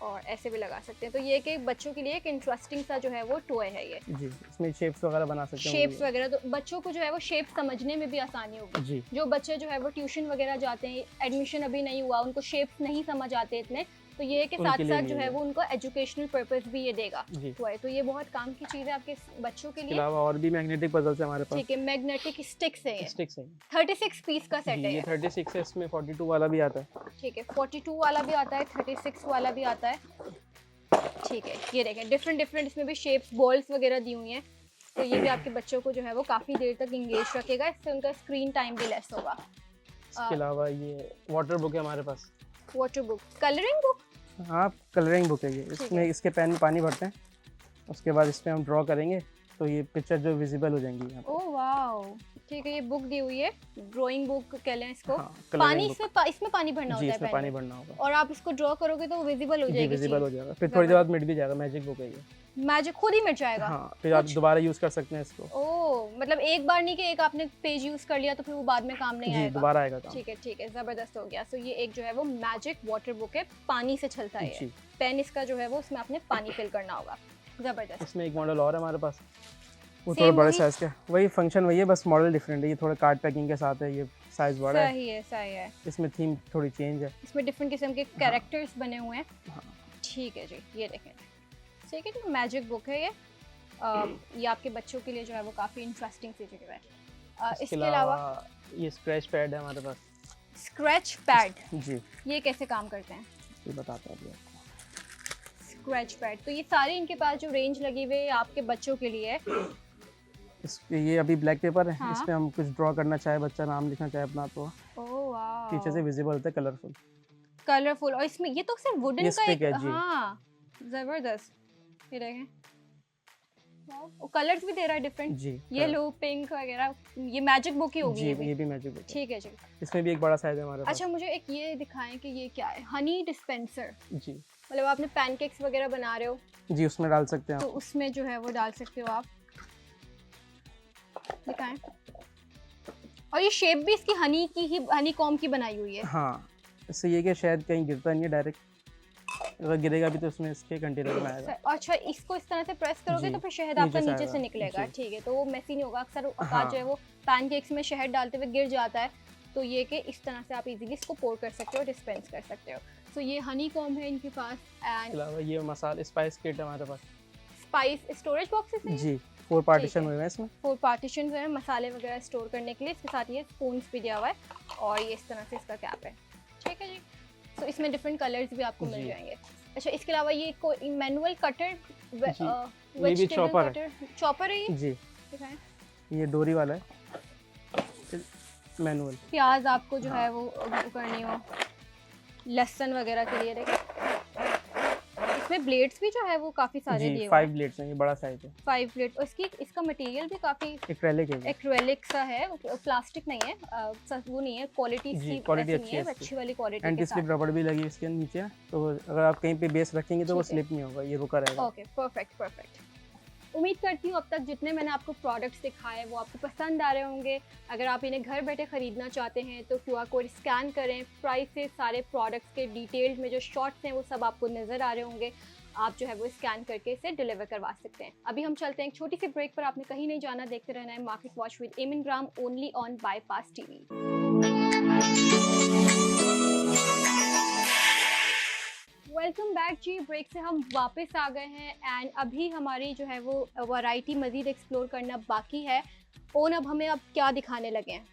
और ऐसे भी लगा सकते हैं। तो ये कि बच्चों के लिए एक इंटरेस्टिंग सा जो है वो टॉय है ये जी। इसमें शेप्स वगैरह बना सकते हैं, शेप्स वगैरह, तो बच्चों को जो है वो शेप समझने में भी आसानी होगी जी। जो बच्चे जो है वो ट्यूशन वगैरह जाते हैं, एडमिशन अभी नहीं हुआ, उनको शेप्स नहीं समझ आते इतने, तो ये के साथ साथ जो है वो उनको एजुकेशनल पर्पस भी ये देगा टॉय। तो ये बहुत काम की चीज़ है आपके बच्चों के लिए। अलावा और भी मैग्नेटिक पजल्स है हमारे पास। ठीक है, मैग्नेटिक स्टिक्स है ये, स्टिक्स है, 36 पीस का सेट है ये 36 है। इसमें 42 वाला भी आता है। ठीक है, 42 वाला भी आता है, 36 वाला भी आता है। ठीक है, ये देखें डिफरेंट इसमें भी शेप्स, बॉल्स वगैरह दी हुई हैं। तो ये भी आपके बच्चों को जो है वो काफ़ी देर तक इंगेज रखेगा, इससे उनका स्क्रीन टाइम भी लेस होगा। इसके अलावा ये वाटर बुक है हमारे पास। Water book, colouring book? हाँ, कलरिंग बुक है ये। इसमें इसके पेन में पानी भरते हैं, उसके बाद इस पर हम ड्रॉ करेंगे तो ये पिक्चर जो विजिबल हो जाएंगी यहाँ पे। ओह वाओ, ठीक है, ये बुक दी हुई है, ड्राइंग बुक कह लें इसको। हाँ, पानी इसमें पानी भरना होता है, इसमें पानी भरना होगा और आप इसको ड्रॉ करोगे तो विजिबल हो जाएगी। विजिबल हो जाएगा, फिर थोड़ी देर बाद मिट भी जाएगा। मैजिक बुक है ये, मैजिक खुद ही मिट जाएगा। हाँ, फिर आप दोबारा यूज कर सकते हैं इसको। ओह, मतलब एक बार नहीं कि एक आपने पेज यूज कर लिया तो फिर वो बाद में काम नहीं आएगा, दोबारा आएगा काम। ठीक है, जबरदस्त हो गया। सो ये एक जो है वो मैजिक वाटर बुक है, पानी से चलता है। पेन इसका जो है वो उसमें आपने पानी फिल करना होगा, जबरदस्त। इसमें एक मॉडल और है हमारे पास, वो थोड़ा बड़े साइज का, वही फंक्शन वही है, बस मॉडल डिफरेंट है। ये थोड़ा कार्ड पैकिंग के साथ है, ये साइज बड़ा है। सही है। इसमें थीम थोड़ी चेंज है, इसमें डिफरेंट किस्म के कैरेक्टर्स बने हुए हैं। ठीक है जी, ये देखें, ठीक है, तो मैजिक बुक है ये आपके बच्चों के लिए जो है वो काफ़ी इंटरेस्टिंग सी जगह है। इसके अलावा ये स्क्रैच पैड है हमारे पास। स्क्रैच पैड जी, ये कैसे काम करते हैं ये बताता हूँ आपको। स्क्रैच पैड, तो ये सारे इनके पास जो रेंज लगी हुई है आपके बच्चों के लिए है। ये अभी ब्लैक पेपर है, हाँ? इसमें हम कुछ ड्रॉ करना चाहे, बच्चा नाम लिखना चाहे अपना, तो पीछे से विजिबल होता है, कलरफुल। और इसमें ये तो सिर्फ वुडन का एक, हाँ, जबरदस्त। ये देखें, वो कलर्स भी दे रहा है डिफरेंट जी, येलो, पिंक वगैरह। ये मैजिक बुक ही होगी जी, ये भी मैजिक बुक। ठीक है जी। इसमें भी एक बड़ा साइज है हमारे पास। अच्छा, मुझे एक ये दिखाएं कि ये क्या है? हनी डिस्पेंसर जी, मतलब आपने पैनकेक्स वगैरह बना रहे हो जी, उसमें डाल सकते हैं तो उसमें जो है वो डाल सकते हो आप। दिखाएं, और ये शेप भी इसकी हनी कॉम की बनाई हुई है। हाँ, इससे ये कि शायद कहीं गिरता नहीं है डायरेक्ट, अगर गिरेगा भी तो उसमें इसके कंटेनर में आएगा। अच्छा, इसको इस तरह से प्रेस करोगे तो फिर शहद आपका नीचे से निकलेगा। ठीक है, तो वो मैसी नहीं होगा। अक्सर जो है वो पैनकेक्स में शहद डालते हुए गिर जाता है, तो ये कि इस तरह से आप इजीली इसको पोर कर सकते हो, डिस्पेंस कर सकते हो। सो ये हनी कॉम है इनके पास। एंड अलावा ये मसाला स्पाइस किट है हमारे पास। स्पाइस स्टोरेज बॉक्सेस हैं जी, 4 पार्टीशन हुए हैं इसमें, 4 पार्टीशन हैं मसाले वगैरह स्टोर करने के लिए। इसके साथ ये स्पून्स भी दिया हुआ है और ये इस तरह से इसका कैप है। ठीक है जी, तो इसमें डिफरेंट कलर्स भी आपको मिल जाएंगे। अच्छा, इसके अलावा ये कोई मैनुअल कटर, चॉपर है ये जी, दिखाएं, ये डोरी वाला है मैनुअल। प्याज आपको जो है वो करनी हो लहसुन वगैरह के लिए। देखिए इसमें ब्लेड्स भी जो है वो काफी सारे दिए हुए हैं। 5 ब्लेड्स हैं, ये बड़ा साइज है। 5 ब्लेड। और इसका मटेरियल भी काफी एक्रेलिक है। एक्रेलिक सा है, प्लास्टिक नहीं है, वो नहीं है, क्वालिटी इसकी क्वालिटी अच्छी है, अच्छी वाली क्वालिटी एंटी स्लिप रबड़ भी लगी है इसके नीचे, तो अगर आप कहीं पे बेस रखेंगे तो वो स्लिप नहीं होगा, ये रुका रहेगा। Okay, perfect perfect. उम्मीद करती हूँ अब तक जितने मैंने आपको प्रोडक्ट्स दिखाए वो आपको पसंद आ रहे होंगे। अगर आप इन्हें घर बैठे ख़रीदना चाहते हैं तो QR कोड स्कैन करें, प्राइसेस, सारे प्रोडक्ट्स के डिटेल्स में जो शॉर्ट्स हैं वो सब आपको नज़र आ रहे होंगे। आप जो है वो स्कैन करके इसे डिलीवर करवा सकते हैं। अभी हम चलते हैं एक छोटी सी ब्रेक पर, आपने कहीं नहीं जाना, देखते रहना है मार्केट वॉच विद एमिन ग्राम only on bypass TV. Welcome back जी। ब्रेक से हम वापस आ गए हैं एंड अभी हमारी जो है वो वैरायटी मज़ीद एक्सप्लोर करना बाकी है। ओन अब हमें अब क्या दिखाने लगे हैं?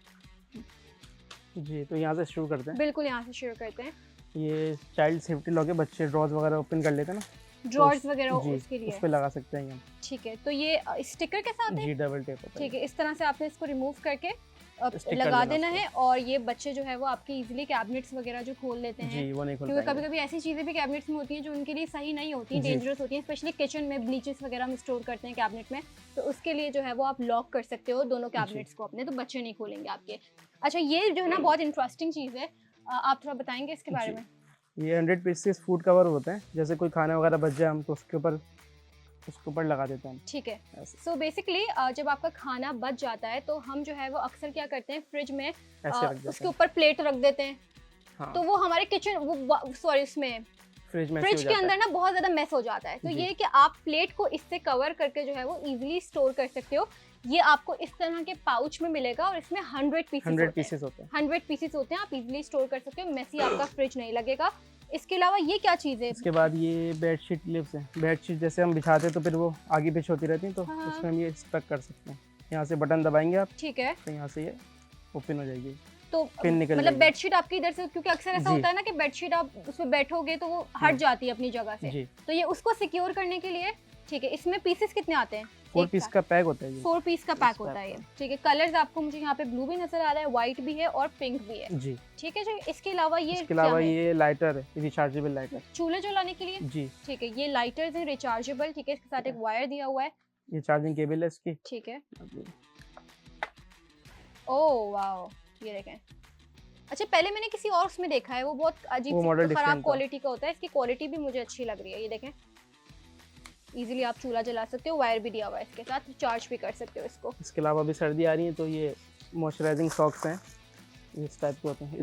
जी, तो यहाँ से शुरू करते हैं। बिल्कुल, यहाँ से शुरू करते हैं। ये चाइल्ड सेफ्टी लॉक है, बच्चे ड्रॉज वगैरह ओपन कर लेते हैं ना, ड्रॉर्स वगैरह उसके लिए उस पे लगा सकते हैं हम। ठीक है, तो ये स्टिकर के साथ है? जी, डबल टेप होता है। ठीक है, इस तरह से आपने इसको रिमूव करके लगा देना है और ये बच्चे जो है वो आपके इजीली कैबिनेट्स वगैरह जो खोल लेते हैं। जी, वो नहीं खोल क्योंकि कभी-कभी ऐसी चीज़ें भी कैबिनेट्स में होती हैं जो उनके लिए सही नहीं होती, डेंजरस होती हैं, स्पेशली किचन में ब्लीचेस वगैरह हम स्टोर करते हैं कैबिनेट में, तो उसके लिए जो है वो आप लॉक कर सकते हो दोनों कैबिनेट्स को अपने, तो बच्चे नहीं खोलेंगे आपके। अच्छा, ये जो है ना बहुत इंटरेस्टिंग चीज़ है, आप थोड़ा बताएंगे इसके बारे में? ये 100 पीसेस फूड कवर होते हैं, जैसे कोई खाना वगैरह बच जाए हम तो उसके ऊपर लगा देते हैं। ठीक है, सो बेसिकली जब आपका खाना बच जाता है तो हम जो है वो अक्सर क्या करते हैं, फ्रिज में उसके ऊपर प्लेट रख देते हैं। हाँ। तो वो हमारे किचन उसमें फ्रिज के अंदर ना बहुत ज्यादा मेस हो जाता है। तो ये कि आप प्लेट को इससे कवर करके जो है वो इजीली स्टोर कर सकते हो। ये आपको इस तरह के पाउच में मिलेगा और इसमें 100 पीसेस होते हैं। 100 पीसेस होते हैं, आप इजीली स्टोर कर सकते हो, मेसी आपका फ्रिज नहीं लगेगा। इसके अलावा ये क्या चीज़ है? इसके बाद ये बेडशीट क्लिप्स हैं। बेडशीट जैसे हम बिछाते हैं तो फिर वो आगे पीछे होती रहती हैं, तो उसमें हम ये स्टक कर सकते हैं। यहाँ से बटन दबाएंगे आप, ठीक है, तो यहाँ से ये ओपन हो जाएगी, तो पिन निकल मतलब बेडशीट आपकी इधर से, क्योंकि अक्सर ऐसा होता है ना कि बेडशीट आप उसमें बैठोगे तो वो हट जाती है अपनी जगह से, तो ये उसको सिक्योर करने के लिए। ठीक है, इसमें पीसेस कितने आते हैं? 4 पीस का पैक होता है। 4 पीस का पैक होता है ये। ठीक है, कलर्स आपको मुझे यहाँ पे ब्लू भी नजर आ रहा है, व्हाइट भी है और पिंक भी है जी। ठीक है जी, इसके अलावा ये लाइटर है, रिचार्जेबल लाइटर, चूल्हे जलाने के लिए जी। ठीक है, ये लाइटर्स है रिचार्जेबल। ठीक है, इसके साथ एक वायर दिया हुआ है, ये चार्जिंग केबल है इसकी। ठीक है, ओह वाओ, ये देखें। अच्छा, पहले मैंने किसी और उसमें देखा है, वो बहुत अजीब खराब क्वालिटी का होता है, इसकी क्वालिटी भी मुझे अच्छी लग रही है। ये देखें, इजीली आप चूल्हा जला सकते हो, वायर भी दिया हुआ है इसके साथ, चार्ज भी कर सकते हो इसको। इसके अलावा भी सर्दी आ रही है तो ये मॉइस्चराइजिंग सॉक्स हैं, इस टाइप के होते हैं।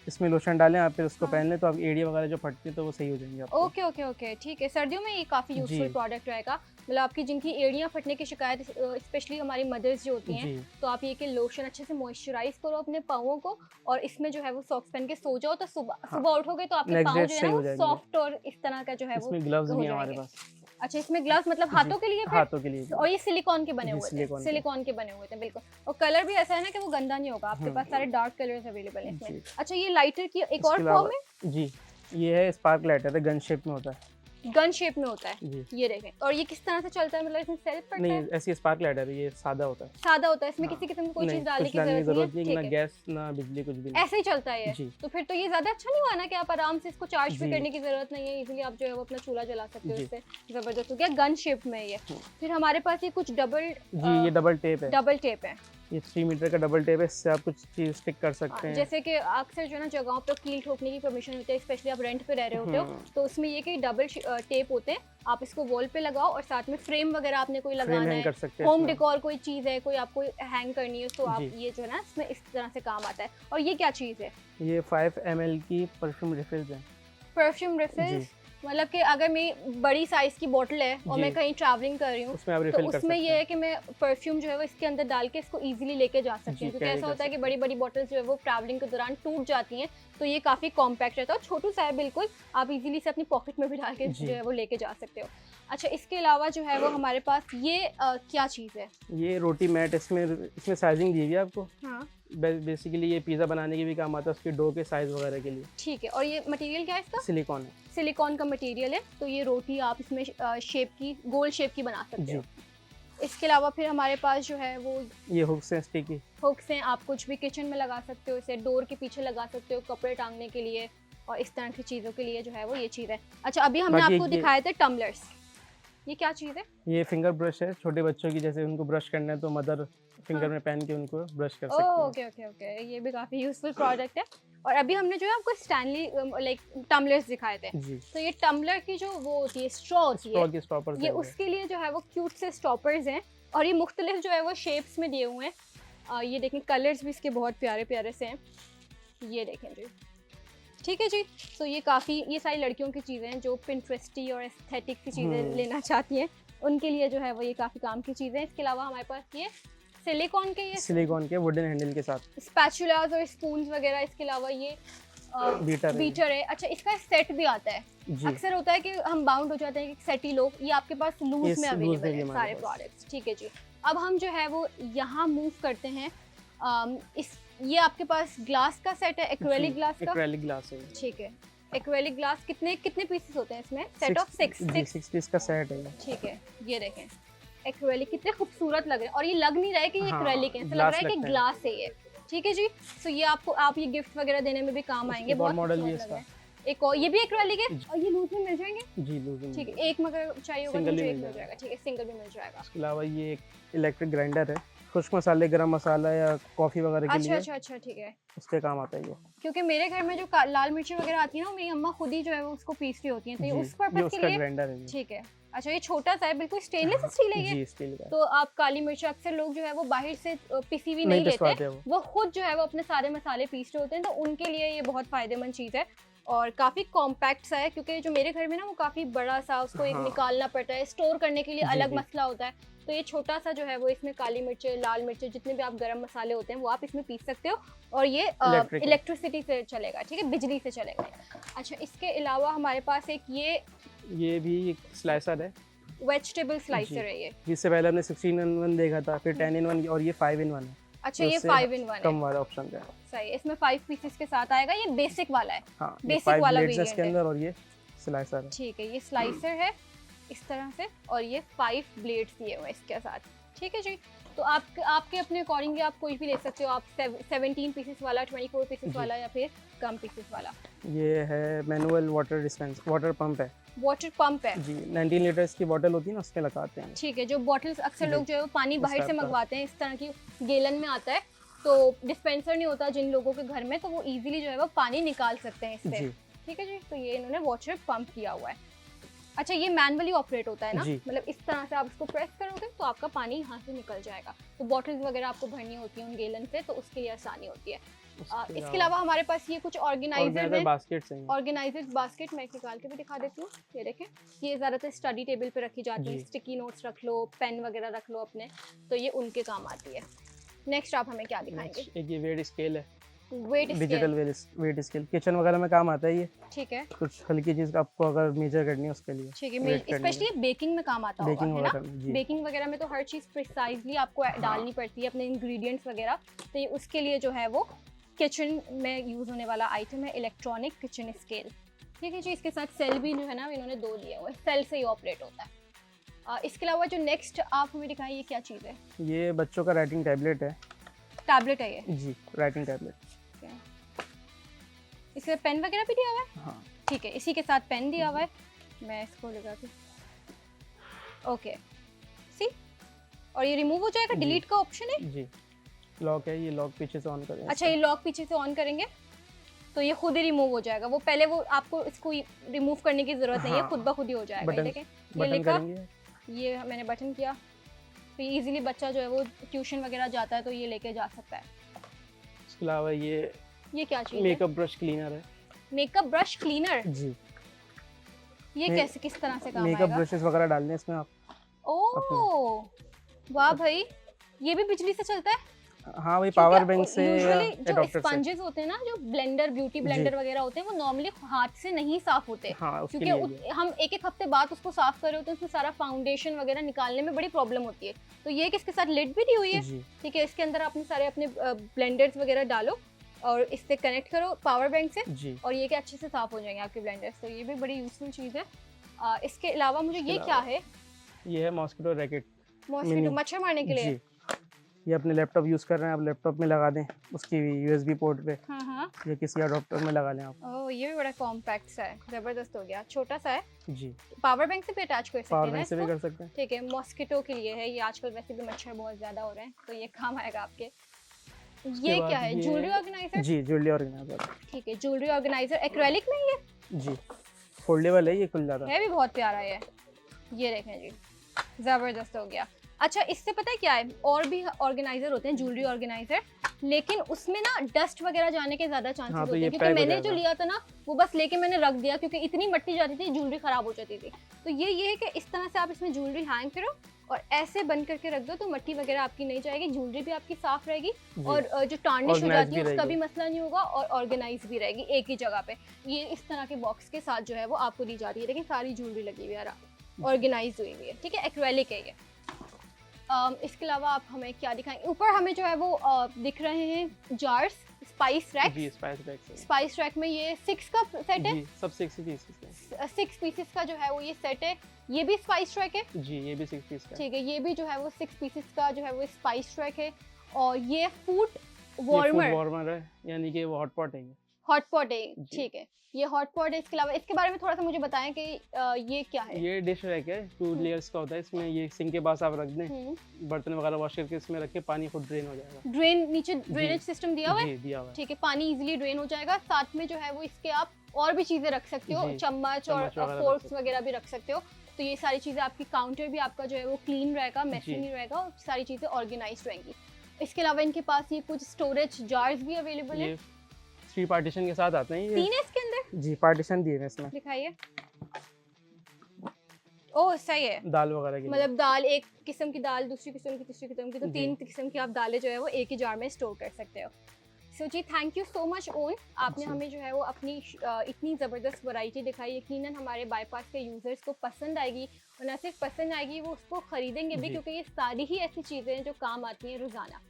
इसमें लोशन डालें आप, फिर उसको पहन लें तो आप एड़ियाँ वगैरह जो फटती है तो वो सही हो जाएंगे आपको। ओके ओके ओके, ठीक है। सर्दियों में ये काफ़ी यूजफुल प्रोडक्ट रहेगा, मतलब आपकी जिनकी एड़ियाँ फटने की शिकायत, स्पेशली हमारी मदर्स जो होती हैं, तो आप ये कि लोशन अच्छे से मॉइस्चराइज करो अपने पाँवों को और इसमें जो है वो सॉक्स पहन के सो जाओ, तो सुबह उठोगे तो आपके पाँव जो है ना सॉफ्ट और इस तरह का जो है वो। ग्लव्स भी हैं हमारे पास। अच्छा, इसमें ग्लव्स मतलब हाथों के लिए? हाथों के लिए। और ये सिलिकॉन के बने हुए थे, सिलिकॉन के बने हुए थे, बिल्कुल। और कलर भी ऐसा है ना कि वो गंदा नहीं होगा, आपके पास सारे डार्क कलर्स अवेलेबल हैं इसमें। अच्छा, ये लाइटर की एक और फॉर्म है जी, ये है स्पार्क लाइटर है, गन शेप में होता है। गन शेप में होता है, ये देखें। और ये किस तरह से चलता है, मतलब इसमें सेल पड़ता है? नहीं, ऐसी स्पार्क लाइटर है, ये सादा होता है। सादा होता है, इसमें किसी किस्म की कोई चीज डालने की जरूरत नहीं है, ना गैस ना बिजली, कुछ भी नहीं, ऐसे ही चलता है ये। तो फिर तो ये ज्यादा अच्छा नहीं हुआ ना कि आप आराम से इसको चार्ज भी करने की जरूरत नहीं है, इजीली आप जो है वो अपना चूल्हा जला सकते हो इससे। जबरदस्त हो गया, गन शेप में ये। फिर हमारे पास ये कुछ ये डबल टेप है। डबल टेप है, ये 3 मीटर का डबल टेप है, इससे आप कुछ चीज स्टिक कर सकते हैं। जैसे कि अक्सर जो है ना जगहों पर कील ठोकने की परमिशन होती है, स्पेशली आप रेंट पे रह रहे होते हो, तो उसमें ये कि डबल टेप होते हैं, आप इसको वॉल पे लगाओ और साथ में फ्रेम वगैरह आपने कोई लगाना है, होम डेकोर कोई चीज़ है, कोई आपको हैंग करनी है, तो आप ये जो है ना इसमें इस तरह से काम आता है। और ये क्या चीज़ है? ये 5 ml की परफ्यूम रिफिल्स है। परफ्यूम रिफिल्स मतलब कि अगर मेरी बड़ी साइज की बोतल है और मैं कहीं ट्रैवलिंग कर रही हूँ तो उसमें ये है कि मैं परफ्यूम जो है वो इसके अंदर डाल के इसको इजीली लेके जा सकती हूँ, क्योंकि ऐसा होता है कि बड़ी बड़ी बोतल्स जो है वो ट्रैवलिंग के दौरान टूट जाती हैं, तो ये काफ़ी कॉम्पैक्ट रहता है और छोटू सा है बिल्कुल, आप इजीली से अपनी पॉकेट में भी डाल के जो है वो लेके जा सकते हो। अच्छा, इसके अलावा जो है वो हमारे पास ये क्या चीज़ है? ये रोटी मैट, इसमें साइजिंग दी हुई है आपको। हाँ, बेसिकली ये पिज़्ज़ा बनाने के भी काम आता है, उसके डो के साइज वगैरह के लिए। ठीक है, और ये मटेरियल क्या है इसका? सिलिकॉन है, सिलिकॉन का मटेरियल है, तो ये रोटी आप इसमें गोल शेप की बना सकते हो। इसके अलावा फिर हमारे पास जो है वो ये हुक्स हैं, स्टिकी हुक्स हैं, आप कुछ भी किचन में लगा सकते हो, इसे डोर के पीछे लगा सकते हो कपड़े टांगने के लिए, और इस तरह की चीज़ों के लिए जो है वो ये चीज़ है। अच्छा, अभी हमने आपको दिखाए थे टम्बलर्स, ये क्या चीज़ है? ये फिंगर ब्रश है, छोटे बच्चों की, जैसे उनको ब्रश करना है तो मदर फिंगर में पहन के उनको ब्रश कर सकते हैं। ओके ओके ओके, ये भी काफ़ी यूजफुल प्रोडक्ट है। और अभी हमने जो है आपको स्टैनली लाइक टम्बलर्स दिखाए थे, तो ये टम्बलर की जो वो होती है स्ट्रॉ होती है, ये उसके लिए जो है वो क्यूट से स्टॉपर्स हैं और ये मुख्तलिफ जो है वो शेप्स में दिए हुए हैं। ये देखें, कलर्स भी इसके बहुत प्यारे प्यारे से हैं, ये देखें जी। ठीक है जी, तो ये काफ़ी, ये सारी लड़कियों की चीज़ें हैं जो पिंटरेस्टी और एस्थेटिक की चीज़ें लेना चाहती हैं, उनके लिए जो है वो ये काफ़ी काम की चीज़ें हैं। इसके अलावा हमारे पास ये सिलिकॉन के वुडन हैंडल के साथ स्पैचुलास और स्पून्स वगैरह। इसके अलावा ये बीटर है। अच्छा, इसका सेट भी आता है। अक्सर होता है कि हम बाउंड हो जाते हैं कि सेट ही लो, ये आपके पास लूज में अवेलेबल है सारे प्रोडक्ट्स। ठीक है जी, अब हम जो है वो यहाँ मूव करते हैं। ये आपके पास ग्लास का सेट है, एक्रेलिक ग्लास का। एक्रेलिक ग्लास है। ठीक है, एक्रेलिक ग्लास कितने पीसेस होते हैं इसमें? सेट ऑफ 6 पीस का सेट है। ठीक है, ये देखें एक्रेलिक कितने खूबसूरत लग रहे हैं और ये लग नहीं रहा है कि ये एक्रेलिक है, ऐसा लग रहा है कि ग्लास है ये। ठीक है जी, तो ये आप ये गिफ्ट वगैरह देने में भी काम आएंगे। बहुत मॉडल भी इसका। एक और ये भी एक्रेलिक है और ये लूज में मिल जाएंगे जी, लूज में। ठीक है, एक मगर चाहिए होगा तो एक मिल जाएगा। ठीक है, सिंगल भी मिल जाएगा। इसके अलावा ये एक इलेक्ट्रिक ग्राइंडर है, खुश्क मसाले, गरम मसाला या कॉफी वगैरह के लिए। अच्छा, ठीक है, उसके काम आता है ये। क्योंकि मेरे घर में जो लाल मिर्ची वगैरह आती है ना, मेरी अम्मा खुद ही जो है वो उसको पीसती होती हैं, तो ये उस पर्पस के लिए ग्राइंडर है। ठीक है। अच्छा, ये छोटा सा है, बिल्कुल स्टेनलेस स्टील है ये। जी, स्टील का। तो आप काली मिर्च अक्सर लोग जो है वो बाहर से पिसी हुई नहीं लेते, वो खुद जो है वो अपने सारे मसाले पीसते होते हैं, तो उनके लिए ये बहुत फायदेमंद चीज़ है और काफ़ी कॉम्पैक्ट सा है। क्योंकि जो मेरे घर में ना वो काफ़ी बड़ा सा, उसको एक निकालना पड़ता है, स्टोर करने के लिए अलग मसला होता है। तो ये छोटा सा जो है वो इसमें काली मिर्च, लाल मिर्च, जितने भी आप गरम मसाले होते हैं वो आप इसमें पीस सकते हो और ये इलेक्ट्रिसिटी से चलेगा। ठीक है, बिजली से चलेगा। अच्छा, इसके अलावा हमारे पास एक ये भी एक स्लाइसर है, वेजिटेबल स्लाइसर है ये। जिससे पहले हमने 16-in-1 देखा था, फिर 10-in-1 और ये 5-in-1 है। अच्छा, ये 5-in-1 है, कम वाला ऑप्शन है। सही, इसमें 5 पीसेस के साथ आएगा। ये बेसिक वाला है। हाँ, बेसिक वाला वेरिएंट इसके अंदर और ये स्लाइसर है। ठीक है, ये स्लाइसर है इस तरह से और ये 5 ब्लेड्स दिए हुए हैं इसके साथ। ठीक है जी, तो आपके अपने अकॉर्डिंगली आप कोई भी ले सकते हो। आप 17 पीसेस वाला, 24 पीसेस वाला या फिर कम पीसेस वाला। ये है मैनुअल वाटर पंप है। वाटर पंप है जी, 19 लीटर्स की बोतल होती है ना, उसके लगाते हैं। ठीक है, जो बॉटल्स अक्सर लोग जो है वो पानी बाहर से मंगवाते हैं, इस तरह की गैलन में आता है, तो डिस्पेंसर नहीं होता जिन लोगों के घर में, तो वो इजीली जो है वो पानी निकाल सकते हैं इससे। ठीक है जी, तो ये इन्होंने वाटर पंप किया हुआ है। अच्छा, ये मैनुअली ऑपरेट होता है ना, मतलब इस तरह से आप इसको प्रेस करोगे तो आपका पानी यहाँ से निकल जाएगा। तो बॉटल्स वगैरह आपको भरनी होती है उन गैलन से, तो उसके लिए आसानी होती है। इसके अलावा हमारे पास ये कुछ ऑर्गेनाइजर बास्केट मैं निकाल के भी दिखा देती हूँ। ये देखें, ये ज़्यादातर स्टडी टेबल पे रखी जाती है, स्टिकी नोट्स रख लो, पेन वगैरह रख लो अपने, तो ये उनके काम आती है। नेक्स्ट आप हमें क्या दिखाएंगे? एक ये वेट स्केल है, डिजिटल वेट स्केल, किचन वगैरह में काम आता है ये। ठीक है, कुछ हल्की चीज आपको अगर मेजर करनी है उसके लिए। ठीक है, स्पेशली बेकिंग में काम आता होगा, है ना? बेकिंग वगैरह में तो हर चीज़ प्रिसाइजली आपको डालनी पड़ती है, अपने इंग्रेडिएंट्स वगैरह, तो ये उसके लिए जो है वो किचन में यूज़ होने वाला आइटम है, इलेक्ट्रॉनिक किचन स्केल। ठीक है जी, इसके साथ सेल भी जो है ना इन्होंने 2 दिए हुए हैं, सेल से ही ऑपरेट होता है। इसके अलावा जो नेक्स्ट आप हमें दिखाएं, ये क्या चीज़ है? ये बच्चों का राइटिंग टैबलेट है। टैबलेट है ये? जी, राइटिंग टैबलेट। इसमें पेन वगैरह भी दिया हुआ है? हाँ, ठीक है, इसी के साथ पेन दिया हुआ है। मैं इसको लगा के ओके सी, और ये रिमूव हो जाएगा, डिलीट का ऑप्शन है जी। लॉक है, ये लॉक पीछे से ऑन करेंगे। अच्छा, ये लॉक पीछे से ऑन करेंगे तो ये खुद ही रिमूव हो जाएगा। वो पहले वो आपको इसको रिमूव करने की जरूरत नहीं है, खुद ब खुद ही हो जाएगा। देखें, ये लिखा, ये मैंने बटन किया, तो इजीली बच्चा जो है वो ट्यूशन वगैरह जाता है तो ये लेके जा सकता है। इसके अलावा ये क्या चीज़ है? मेकअप ब्रश क्लीनर है। मेकअप ब्रश क्लीनर जी, ये कैसे, किस तरह से काम आएगा? मेकअप ब्रशेस वगैरह डालने इसमें आप। ओह वाह भाई, ये भी बिजली से चलता है? हाँ, वही पावर बैंक से। जो स्पंजेस होते हैं ना, जो ब्लेंडर, ब्यूटी ब्लेंडर वगैरह होते हैं, वो नॉर्मली हाथ से नहीं साफ होते। हाँ, क्योंकि हम एक हफ्ते बाद उसको साफ कर रहे होते हैं, उसमें सारा फाउंडेशन वगैरह निकालने में बड़ी प्रॉब्लम होती है। तो ये किसके साथ लिड भी दी हुई है। ठीक है, इसके अंदर आपने सारे अपने ब्लेंडर्स वगैरह डालो और इससे कनेक्ट करो पावर बैंक से जी। और ये कि अच्छे से साफ हो जाएंगे आपके ब्लेंडर्स। तो ये भी बड़ी यूजफुल चीज़ है। इसके अलावा मुझे ये क्या है? ये है मॉस्किटो रैकेट, मच्छर मारने के लिए। ये अपने लैपटॉप यूज कर रहे हैं, आप लैपटॉप में लगा दें उसकी USB पोर्ट पे, हाँ ये किसी अडॉप्टर में लगा लें आप। ओह ये भी बड़ा कॉम्पैक्ट सा है, जबरदस्त हो गया, छोटा सा है जी। पावर बैंक से भी अटैच कर सकते हैं पावर बैंक से भी कर सकते हैं। ठीक है, मॉस्किटो के लिए है ये, आजकल वैसे भी मच्छर बहुत ज्यादा हो रहे हैं तो ये काम आएगा आपके। ये क्या है, ज्वेलरी ऑर्गेनाइजर? जी ज्वेलरी ऑर्गेनाइजर। ठीक है, ज्वेलरी ऑर्गेनाइजर एक्रेलिक में ये? जी फोल्डेबल है, ये खुल जाता है भी बहुत प्यारा है ये देखें जी, जबरदस्त हो गया। अच्छा इससे पता है क्या है, और भी ऑर्गेनाइजर होते हैं ज्वेलरी ऑर्गेनाइजर, लेकिन उसमें ना डस्ट वगैरह जाने के ज्यादा चांसेस होते हैं, क्योंकि मैंने जो लिया था ना वो बस लेके मैंने रख दिया क्योंकि इतनी मट्टी जाती थी, ज्वेलरी खराब हो जाती थी। तो ये है कि इस तरह से आप इसमें ज्वेलरी हैंग करो और ऐसे बंद करके रख दो तो मट्टी वगैरह आपकी नहीं जाएगी, ज्वेलरी भी आपकी साफ रहेगी और जो टार्निश हो जाती है उसका भी मसला नहीं होगा और ऑर्गेनाइज भी रहेगी एक ही जगह पे। ये इस तरह के बॉक्स के साथ जो है वो आपको दी जाती है, लेकिन सारी ज्वेलरी लगी हुई है, ऑर्गेनाइज हुई हुई है, ठीक है, एक्रेलिक है ये। इसके अलावा आप हमें क्या दिखाएंगे? ऊपर हमें जो है वो दिख रहे हैं जार्स, स्पाइस रैक। जी स्पाइस रैक में ये 6 का सेट है? जी सब 6 पीसेस है। 6 पीसेस का जो है वो ये सेट है। ये भी स्पाइस रैक है? जी ये भी 6 पीस का। ठीक है, ये भी जो है वो 6 पीसेस का जो है वो स्पाइस रैक है। और ये फूड वार्मर है, यानी कि वो हॉट पॉट है। हॉट पॉट है, ठीक है, ये हॉट पॉट है। इसके अलावा इसके बारे में थोड़ा सा मुझे बताएं कि ये क्या है? ये डिश रैक है, 2 लेयर्स का होता है, इसमें ये सिंक के पास आप रख दें, बर्तन वगैरह वॉश करके इसमें रख के पानी खुद ड्रेन हो जाएगा। ड्रेन नीचे ड्रेनेज सिस्टम दिया हुआ है? जी दिया हुआ है। ठीक है, पानी इजीली ड्रेन हो जाएगा। साथ में जो है वो इसके आप और भी चीजें रख सकते हो, चम्मच और फोर्क्स वगैरह भी रख सकते हो। तो ये सारी चीजें आपकी, काउंटर भी आपका जो है वो क्लीन रहेगा, मेसी नहीं रहेगा और सारी चीजें ऑर्गेनाइज्ड रहेंगी। इसके अलावा इनके पास ये कुछ स्टोरेज जार्स भी अवेलेबल है, 3 पार्टीशन के साथ आते हैं ये। 3 है इसके अंदर? जी पार्टीशन दिए हैं इसमें। दिखाइए। ओह सही है, दाल वगैरह की, मतलब दाल, एक किस्म की दाल, दूसरी किस्म की, तीसरी किस्म की, तो 3 किस्म की आप दालें जो है वो एक ही जार में स्टोर कर सकते हो। सो जी थैंक यू सो मच ओन, आपने हमें जो है वो अपनी इतनी ज़बरदस्त वैरायटी दिखाई। यकीनन हमारे बाईपास के यूज़र्स को पसंद आएगी और न सिर्फ पसंद आएगी, वो उसको ख़रीदेंगे भी, क्योंकि ये सारी ही ऐसी चीज़ें हैं जो काम आती हैं रोज़ाना।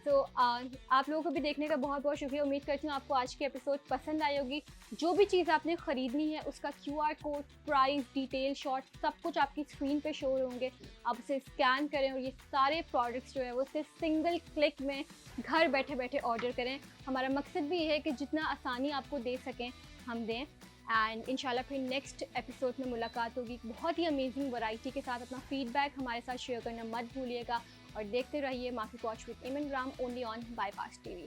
तो आप लोगों को भी देखने का बहुत बहुत शुक्रिया। उम्मीद करती हूँ आपको आज की एपिसोड पसंद आई होगी। जो भी चीज़ आपने ख़रीदनी है उसका QR code, price, detail, short सब कुछ आपकी स्क्रीन पे शो होंगे। आप उसे स्कैन करें और ये सारे प्रोडक्ट्स जो है वो सिर्फ सिंगल क्लिक में घर बैठे बैठे ऑर्डर करें। हमारा मकसद भी ये है कि जितना आसानी आपको दे सकें हम दें। एंड इंशाल्लाह फिर नेक्स्ट एपिसोड में मुलाकात होगी बहुत ही अमेजिंग वैरायटी के साथ। अपना फीडबैक हमारे साथ शेयर करना मत भूलिएगा और देखते रहिए माफी पॉच विद इमन ग्राम, ओनली ऑन बाईपास TV।